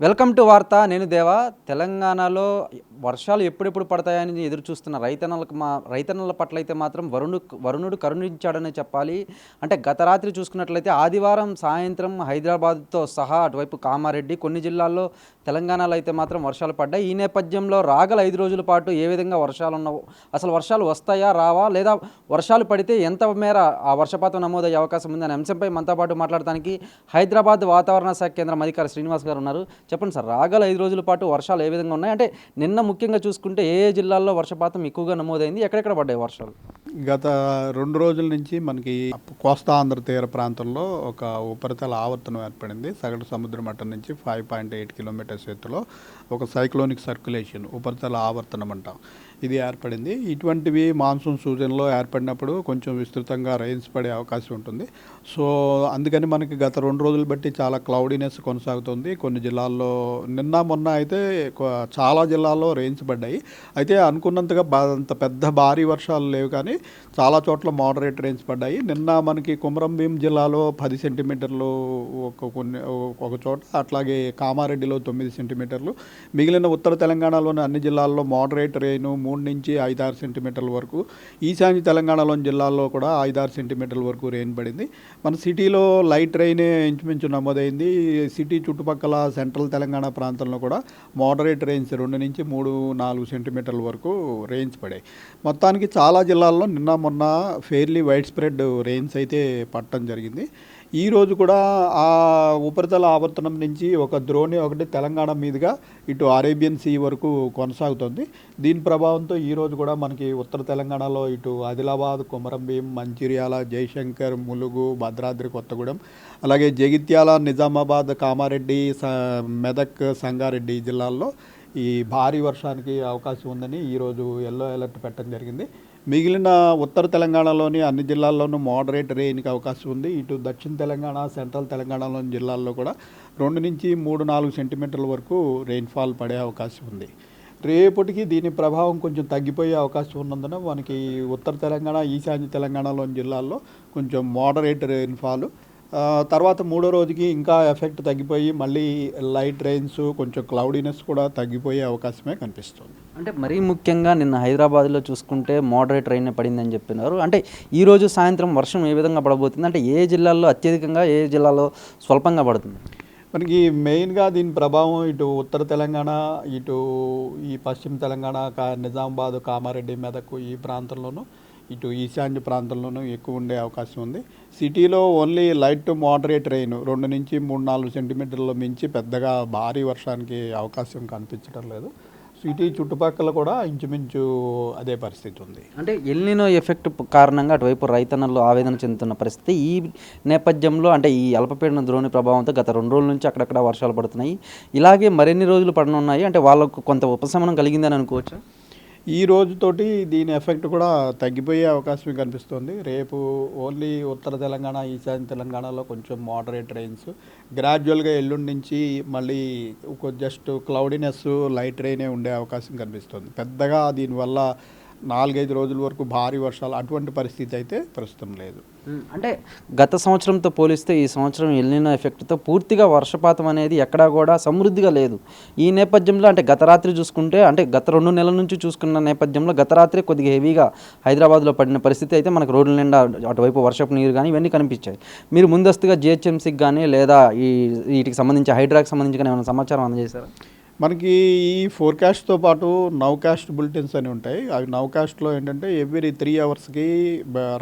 Welcome to వార్త. నేను దేవా. తెలంగాణలో వర్షాలు ఎప్పుడెప్పుడు పడతాయని ఎదురు చూస్తున్న రైతన్నల పట్ల అయితే మాత్రం వరుణుడు కరుణించాడనే చెప్పాలి. అంటే గత రాత్రి చూసుకున్నట్లయితే ఆదివారం సాయంత్రం హైదరాబాద్తో సహా అటువైపు కామారెడ్డి కొన్ని జిల్లాల్లో తెలంగాణలో అయితే మాత్రం వర్షాలు పడ్డాయి. ఈ నేపథ్యంలో రాగల 5 రోజుల పాటు ఏ విధంగా వర్షాలు ఉన్నావు, అసలు వర్షాలు వస్తాయా రావా, లేదా వర్షాలు పడితే ఎంత మేర ఆ వర్షపాతం నమోదయ్యే అవకాశం ఉంది అనే అంశంపై మనతో పాటు మాట్లాడడానికి హైదరాబాద్ వాతావరణ శాఖ కేంద్రం అధికారి శ్రీనివాస్ గారు ఉన్నారు. చెప్పండి సార్, రాగల 5 రోజుల పాటు వర్షాలు ఏ విధంగా ఉన్నాయి? అంటే నిన్న ముఖ్యంగా చూసుకుంటే ఏ జిల్లాల్లో వర్షపాతం ఎక్కువగా నమోదైంది, ఎక్కడెక్కడ పడ్డాయి వర్షాలు? గత 2 రోజుల నుంచి మనకి కోస్తా ఆంధ్ర తీర ప్రాంతంలో ఒక ఉపరితల ఆవర్తనం ఏర్పడింది. సగటు సముద్ర మట్టం నుంచి 5.8 కిలోమీటర్స్ ఎత్తులో ఒక సైక్లోనిక్ సర్క్యులేషన్, ఉపరితల ఆవర్తనం అంటాం, ఇది ఏర్పడింది. ఇటువంటివి మాన్సూన్ సీజన్లో ఏర్పడినప్పుడు కొంచెం విస్తృతంగా రెయిన్స్ పడే అవకాశం ఉంటుంది. సో అందుకని మనకి గత 2 రోజులు బట్టి చాలా క్లౌడీనెస్ కొనసాగుతుంది. కొన్ని జిల్లాల్లో నిన్న మొన్న అయితే చాలా జిల్లాల్లో రెయిన్స్ పడ్డాయి. అయితే అనుకున్నంతగా అంత పెద్ద భారీ వర్షాలు లేవు, కానీ చాలా చోట్ల మోడరేట్ రెయిన్స్ పడ్డాయి. నిన్న మనకి కుమరంభీం జిల్లాలో 10 సెంటీమీటర్లు ఒక చోట, అట్లాగే కామారెడ్డిలో 9 సెంటీమీటర్లు, మిగిలిన ఉత్తర తెలంగాణలోని అన్ని జిల్లాల్లో మోడరేట్ రెయిన్ 3 నుంచి 5-6 సెంటీమీటర్ల వరకు, ఈశాన్య తెలంగాణలోని జిల్లాల్లో కూడా 5-6 సెంటీమీటర్ల వరకు రెయిన్ పడింది. మన సిటీలో లైట్ రెయినే ఇంచుమించు నమోదైంది. సిటీ చుట్టుపక్కల సెంట్రల్ తెలంగాణ ప్రాంతంలో కూడా మోడరేట్ రెయిన్స్ 2 నుంచి 3-4 సెంటీమీటర్ల వరకు రెయిన్స్ పడాయి. మొత్తానికి చాలా జిల్లాల్లో నిన్న మొన్న ఫెయిర్లీ వైడ్ స్ప్రెడ్ రెయిన్స్ అయితే పడటం జరిగింది. ఈరోజు కూడా ఆ ఉపరితల ఆవర్తనం నుంచి ఒక ద్రోణి ఒకటి తెలంగాణ మీదుగా ఇటు అరేబియన్ సీ వరకు కొనసాగుతుంది. దీని ప్రభావంతో ఈరోజు కూడా మనకి ఉత్తర తెలంగాణలో ఇటు ఆదిలాబాద్, కొమరంభీం, మంచిర్యాల, జయశంకర్, ములుగు, భద్రాద్రి కొత్తగూడెం, అలాగే జగిత్యాల, నిజామాబాద్, కామారెడ్డి, మెదక్, సంగారెడ్డి జిల్లాల్లో ఈ భారీ వర్షానికి అవకాశం ఉందని ఈరోజు ఎల్లో అలర్ట్ పెట్టడం జరిగింది. మిగిలిన ఉత్తర తెలంగాణలోని అన్ని జిల్లాల్లోనూ మోడరేట్ రెయిన్కి అవకాశం ఉంది. ఇటు దక్షిణ తెలంగాణ, సెంట్రల్ తెలంగాణలోని జిల్లాల్లో కూడా 2 నుంచి 3-4 సెంటీమీటర్ల వరకు రెయిన్ఫాల్ పడే అవకాశం ఉంది. రేపటికి దీని ప్రభావం కొంచెం తగ్గిపోయే అవకాశం ఉన్నందున మనకి ఉత్తర తెలంగాణ, ఈశాన్య తెలంగాణలోని జిల్లాల్లో కొంచెం మోడరేట్ రెయిన్ఫాల్, తర్వాత 3వ రోజుకి ఇంకా ఎఫెక్ట్ తగ్గిపోయి మళ్ళీ లైట్ రెయిన్స్, కొంచెం క్లౌడీనెస్ కూడా తగ్గిపోయే అవకాశమే కనిపిస్తుంది. అంటే మరీ ముఖ్యంగా నిన్న హైదరాబాద్లో చూసుకుంటే మోడరేట్ రెయిన్ పడిందని చెప్పినారు. అంటే ఈరోజు సాయంత్రం వర్షం ఏ విధంగా పడబోతుంది? అంటే ఏ జిల్లాల్లో అత్యధికంగా, ఏ జిల్లాలో స్వల్పంగా పడుతుంది? మనకి మెయిన్గా దీని ప్రభావం ఇటు ఉత్తర తెలంగాణ, ఇటు ఈ పశ్చిమ తెలంగాణ, నిజామాబాద్, కామారెడ్డి, మెదక్ ఈ ప్రాంతంలోనూ, ఇటు ఈశాన్య ప్రాంతంలోనూ ఎక్కువ ఉండే అవకాశం ఉంది. సిటీలో only light to moderate rain 2 నుంచి 3-4 సెంటీమీటర్ల మించి పెద్దగా భారీ వర్షానికి అవకాశం కనిపించడం లేదు. సిటీ చుట్టుపక్కల కూడా ఇంచుమించు అదే పరిస్థితి ఉంది. అంటే ఎల్నినో ఎఫెక్ట్ కారణంగా అటువైపు రైతన్నలు ఆవేదన చెందుతున్న పరిస్థితి. ఈ నేపథ్యంలో అంటే ఈ అల్పపీడన ద్రోణి ప్రభావంతో గత 2 రోజుల నుంచి అక్కడక్కడ వర్షాలు పడుతున్నాయి. ఇలాగే మరిన్ని రోజులు పడనున్నాయి. అంటే వాళ్ళకు కొంత ఉపశమనం కలిగిందని అనుకోవచ్చా? ఈ రోజుతోటి దీని ఎఫెక్ట్ కూడా తగ్గిపోయే అవకాశం కనిపిస్తుంది. రేపు ఓన్లీ ఉత్తర తెలంగాణ, ఈశాన్య తెలంగాణలో కొంచెం మోడరేట్ రెయిన్స్, గ్రాడ్యువల్గా ఎల్లుండి నుంచి మళ్ళీ జస్ట్ క్లౌడీనెస్, లైట్ రెయినే ఉండే అవకాశం కనిపిస్తుంది. పెద్దగా దీనివల్ల 4-5 రోజుల వరకు భారీ వర్షాలు అటువంటి పరిస్థితి అయితే ప్రస్తుతం లేదు. అంటే గత సంవత్సరంతో పోలిస్తే ఈ సంవత్సరం ఎల్నినో ఎఫెక్ట్తో పూర్తిగా వర్షపాతం అనేది ఎక్కడా కూడా సమృద్ధిగా లేదు. ఈ నేపథ్యంలో అంటే గత రాత్రి చూసుకుంటే, అంటే గత 2 నెలల నుంచి చూసుకున్న నేపథ్యంలో గత రాత్రి కొద్దిగా హెవీగా హైదరాబాద్లో పడిన పరిస్థితి అయితే మనకు రోడ్ల నిండా అటువైపు వర్షపు నీరు కానీ ఇవన్నీ కనిపించాయి. మీరు ముందస్తుగా జిహెచ్ఎంసీకి కానీ లేదా వీటికి సంబంధించి హైడ్రాకి సంబంధించి కానీ ఏమైనా సమాచారం అందజేశారా? మనకి ఈ ఫోర్కాస్ట్తో పాటు నౌకాస్ట్ బులెటిన్స్ అని ఉంటాయి. అవి నౌకాస్ట్లో ఏంటంటే ఎవ్రీ 3 అవర్స్కి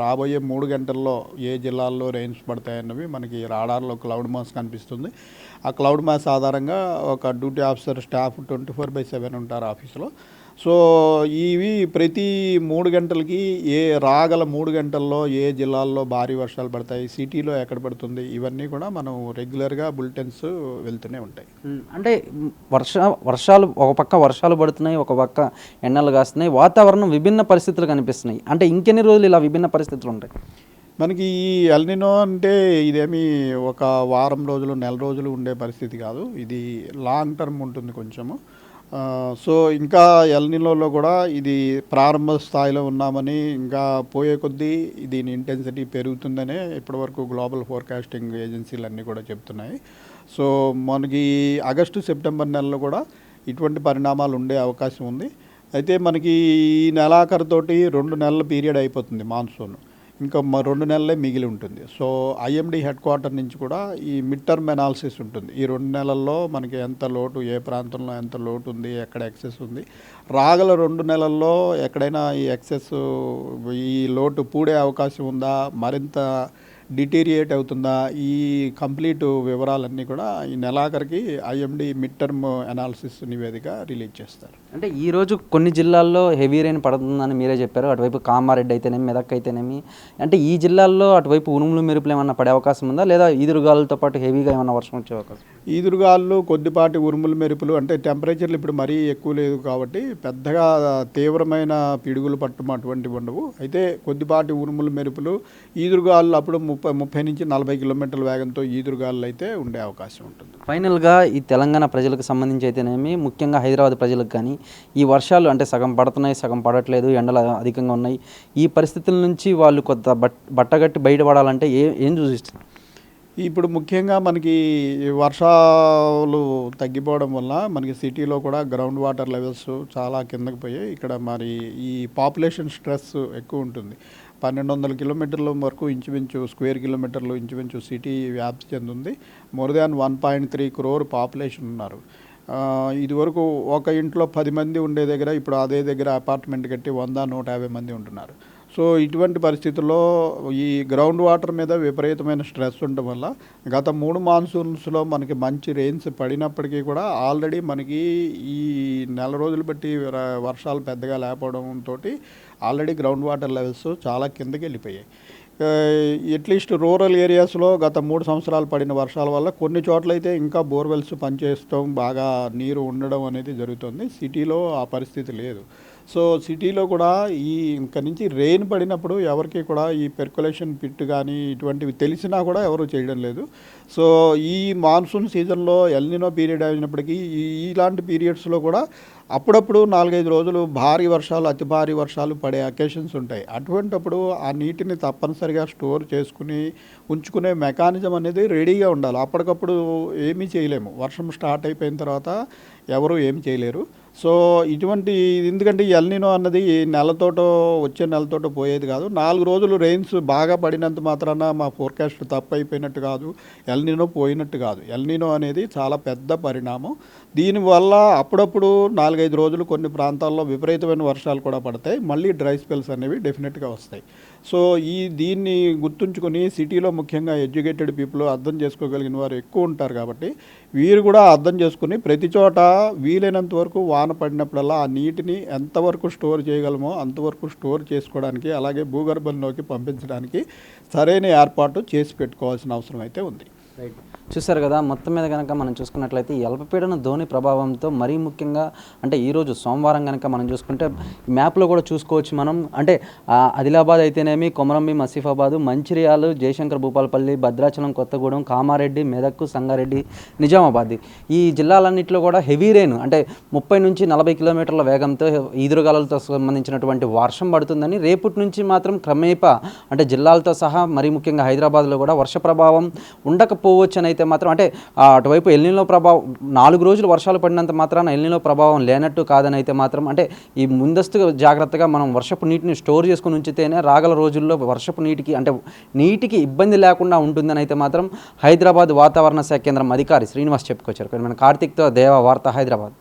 రాబోయే 3 గంటల్లో ఏ జిల్లాల్లో రెయిన్స్ పడతాయన్నవి మనకి రాడార్లో క్లౌడ్ మాస్ కనిపిస్తుంది. ఆ క్లౌడ్ మాస్ ఆధారంగా ఒక డ్యూటీ ఆఫీసర్ స్టాఫ్ 24/7 ఉంటారు ఆఫీసులో. సో ఇవి ప్రతి 3 గంటలకి రాగల 3 గంటల్లో ఏ జిల్లాల్లో భారీ వర్షాలు పడతాయి, సిటీలో ఎక్కడ పడుతుంది, ఇవన్నీ కూడా మనం రెగ్యులర్గా బులెటిన్స్ వెళ్తూనే ఉంటాయి. అంటే వర్షాలు ఒక పక్క వర్షాలు పడుతున్నాయి, ఒక పక్క ఎండలు కాస్తున్నాయి, వాతావరణం విభిన్న పరిస్థితులు కనిపిస్తున్నాయి. అంటే ఇంకెన్ని రోజులు ఇలా విభిన్న పరిస్థితులు ఉంటాయి? మనకి ఈ ఎల్నినో అంటే ఇదేమి ఒక వారం రోజులు, నెల రోజులు ఉండే పరిస్థితి కాదు. ఇది లాంగ్ టర్మ్ ఉంటుంది కొంచెము. సో ఇంకా ఎల్నినోలో కూడా ఇది ప్రారంభ స్థాయిలో ఉన్నామని, ఇంకా పోయే కొద్దీ దీని ఇంటెన్సిటీ పెరుగుతుందనే ఇప్పటివరకు గ్లోబల్ ఫోర్కాస్టింగ్ ఏజెన్సీలు అన్నీ కూడా చెప్తున్నాయి. సో మనకి ఆగస్టు సెప్టెంబర్ నెలలో కూడా ఇటువంటి పరిణామాలు ఉండే అవకాశం ఉంది. అయితే మనకి ఈ నెలాఖరుతోటి 2 నెలల పీరియడ్ అయిపోతుంది మాన్సూన్, ఇంకా 2 నెలలే మిగిలి ఉంటుంది. సో ఐఎండీ హెడ్ క్వార్టర్ నుంచి కూడా ఈ మిడ్ టర్మ్ అనాలిసిస్ ఉంటుంది. ఈ 2 నెలల్లో మనకి ఎంత లోటు, ఏ ప్రాంతంలో ఎంత లోటు ఉంది, ఎక్కడ ఎక్సెస్ ఉంది, రాగల 2 నెలల్లో ఎక్కడైనా ఈ ఎక్సెస్, ఈ లోటు పూడే అవకాశం ఉందా, మరింత డిటీరియేట్ అవుతుందా, ఈ కంప్లీట్ వివరాలన్నీ కూడా ఈ నెలాఖరికి ఐఎండీ మిడ్ టర్మ్ అనాలిసిస్ నివేదిక రిలీజ్ చేస్తారు. అంటే ఈరోజు కొన్ని జిల్లాల్లో హెవీ రెయిన్ పడుతుందని మీరే చెప్పారు. అటువైపు కామారెడ్డి అయితేనేమి, మెదక్ అయితేనేమి, అంటే ఈ జిల్లాల్లో అటువైపు ఉరుములు మెరుపులు ఏమన్నా పడే అవకాశం ఉందా, లేదా ఈదురుగాలులతో పాటు హెవీగా ఏమన్నా వర్షం వచ్చే అవకాశం? ఈదురుగాలు, కొద్దిపాటి ఉరుములు మెరుపులు, అంటే టెంపరేచర్లు ఇప్పుడు మరీ ఎక్కువ లేదు కాబట్టి పెద్దగా తీవ్రమైన పిడుగులు పట్టడం అటువంటివి ఉండవు. అయితే కొద్దిపాటి ఉరుములు మెరుపులు, ఈదురుగాలు అప్పుడు 30 నుంచి 40 కిలోమీటర్ల వేగంతో ఈదురుగాలు అయితే ఉండే అవకాశం ఉంటుంది. ఫైనల్గా ఈ తెలంగాణ ప్రజలకు సంబంధించి అయితేనేమి, ముఖ్యంగా హైదరాబాద్ ప్రజలకు కానీ ఈ వర్షాలు అంటే సగం పడుతున్నాయి, సగం పడట్లేదు, ఎండలు అధికంగా ఉన్నాయి, ఈ పరిస్థితుల నుంచి వాళ్ళు కొత్త బట్టగట్టి బయటపడాలంటే ఏం సూచిస్తుంది? ఇప్పుడు ముఖ్యంగా మనకి వర్షాలు తగ్గిపోవడం వల్ల మనకి సిటీలో కూడా గ్రౌండ్ వాటర్ లెవెల్స్ చాలా కిందకి పోయాయి. ఇక్కడ మరి ఈ పాపులేషన్ స్ట్రెస్ ఎక్కువ ఉంటుంది. 1200 కిలోమీటర్ల వరకు ఇంచుమించు స్క్వేర్ కిలోమీటర్లు ఇంచుమించు సిటీ వ్యాప్తి చెందింది. మోర్ దాన్ 1.3 crore పాపులేషన్ ఉన్నారు. ఇదివరకు ఒక ఇంట్లో 10 మంది ఉండే దగ్గర ఇప్పుడు అదే దగ్గర అపార్ట్మెంట్ కట్టి 100-150 మంది ఉంటున్నారు. సో ఇటువంటి పరిస్థితుల్లో ఈ గ్రౌండ్ వాటర్ మీద విపరీతమైన స్ట్రెస్ ఉండడం వల్ల గత 3 మాన్సూన్స్లో మనకి మంచి రెయిన్స్ పడినప్పటికీ కూడా ఆల్రెడీ మనకి ఈ నెల రోజులు బట్టి వర్షాలు పెద్దగా లేకపోవడంతో ఆల్రెడీ గ్రౌండ్ వాటర్ లెవెల్స్ చాలా కిందకి వెళ్ళిపోయాయి. అట్లీస్ట్ రూరల్ ఏరియాస్లో గత 3 సంవత్సరాలు పడిన వర్షాల వల్ల కొన్ని చోట్లయితే ఇంకా బోర్వెల్స్ పనిచేయడం, బాగా నీరు ఉండడం అనేది జరుగుతుంది. సిటీలో ఆ పరిస్థితి లేదు. సో సిటీలో కూడా ఇంక నుంచి రెయిన్ పడినప్పుడు ఎవరికి కూడా ఈ పెర్కులేషన్ పిట్ కానీ ఇటువంటివి తెలిసినా కూడా ఎవరు చేయడం లేదు. సో ఈ మాన్సూన్ సీజన్లో ఎల్నినో పీరియడ్ అయినప్పటికీ ఇలాంటి పీరియడ్స్లో కూడా అప్పుడప్పుడు 4-5 రోజులు భారీ వర్షాలు, అతి భారీ వర్షాలు పడే అకేషన్స్ ఉంటాయి. అటువంటప్పుడు ఆ నీటిని తప్పనిసరిగా స్టోర్ చేసుకుని ఉంచుకునే మెకానిజం అనేది రెడీగా ఉండాలి. అప్పటికప్పుడు ఏమీ చేయలేము. వర్షం స్టార్ట్ అయిపోయిన తర్వాత ఎవరు ఏమి చేయలేరు. సో ఇటువంటి, ఎందుకంటే ఎల్నినో అన్నది వచ్చే నెలతోటో పోయేది కాదు. 4 రోజులు రెయిన్స్ బాగా పడినంత మాత్రాన మా ఫోర్కాస్ట్ తప్పు అయిపోయినట్టు కాదు, ఎల్నినో పోయినట్టు కాదు. ఎల్నినో అనేది చాలా పెద్ద పరిణామం. దీనివల్ల అప్పుడప్పుడు 4-5 రోజులు కొన్ని ప్రాంతాల్లో విపరీతమైన వర్షాలు కూడా పడతాయి. మళ్ళీ డ్రై స్పెల్స్ అనేవి డెఫినెట్గా వస్తాయి. సో దీన్ని గుర్తుంచుకొని సిటీలో ముఖ్యంగా ఎడ్యుకేటెడ్ పీపుల్, అర్థం చేసుకోగలిగిన వారు ఎక్కువ ఉంటారు కాబట్టి వీరు కూడా అర్థం చేసుకుని ప్రతి చోట వీలైనంత వరకు వాన పడినప్పుడల్లా ఆ నీటిని ఎంతవరకు స్టోర్ చేయగలమో అంతవరకు స్టోర్ చేసుకోవడానికి, అలాగే భూగర్భంలోకి పంపించడానికి సరైన ఏర్పాటు చేసి పెట్టుకోవాల్సిన అవసరం అయితే ఉంది. రైట్, చూసారు కదా. మొత్తం మీద కనుక మనం చూసుకున్నట్లయితే ఈ అల్పపీడన ధోని ప్రభావంతో మరీ ముఖ్యంగా అంటే ఈరోజు సోమవారం కనుక మనం చూసుకుంటే మ్యాప్లో కూడా చూసుకోవచ్చు మనం. అంటే ఆదిలాబాద్ అయితేనేమి, కొమరంభీం, ఆసిఫాబాద్, మంచిర్యాల, జయశంకర్ భూపాలపల్లి, భద్రాచలం, కొత్తగూడెం, కామారెడ్డి, మెదక్, సంగారెడ్డి, నిజామాబాద్, ఈ జిల్లాలన్నింటిలో కూడా హెవీ రెయిన్ అంటే 30 నుంచి 40 కిలోమీటర్ల వేగంతో ఈదురుగాలులతో సంబంధించినటువంటి వర్షం పడుతుందని, రేపటి నుంచి మాత్రం క్రమేపా అంటే జిల్లాలతో సహా మరీ ముఖ్యంగా హైదరాబాద్లో కూడా వర్ష ప్రభావం ఉండకపోవచ్చు అని అయితే మాత్రం, అంటే అటువైపు ఎల్నినో ప్రభావం 4 రోజులు వర్షాలు పడినంత మాత్రాన ఎల్నినో ప్రభావం లేనట్టు కాదని అయితే మాత్రం, అంటే ఈ ముందస్తు జాగ్రత్తగా మనం వర్షపు నీటిని స్టోర్ చేసుకుని ఉంచితేనే రాగల రోజుల్లో వర్షపు నీటికి ఇబ్బంది లేకుండా ఉంటుందని అయితే మాత్రం హైదరాబాద్ వాతావరణ శాఖ కేంద్రం అధికారి శ్రీనివాస్ చెప్పుకొచ్చారు. కార్తీక్తో దేవా, వార్త, హైదరాబాద్.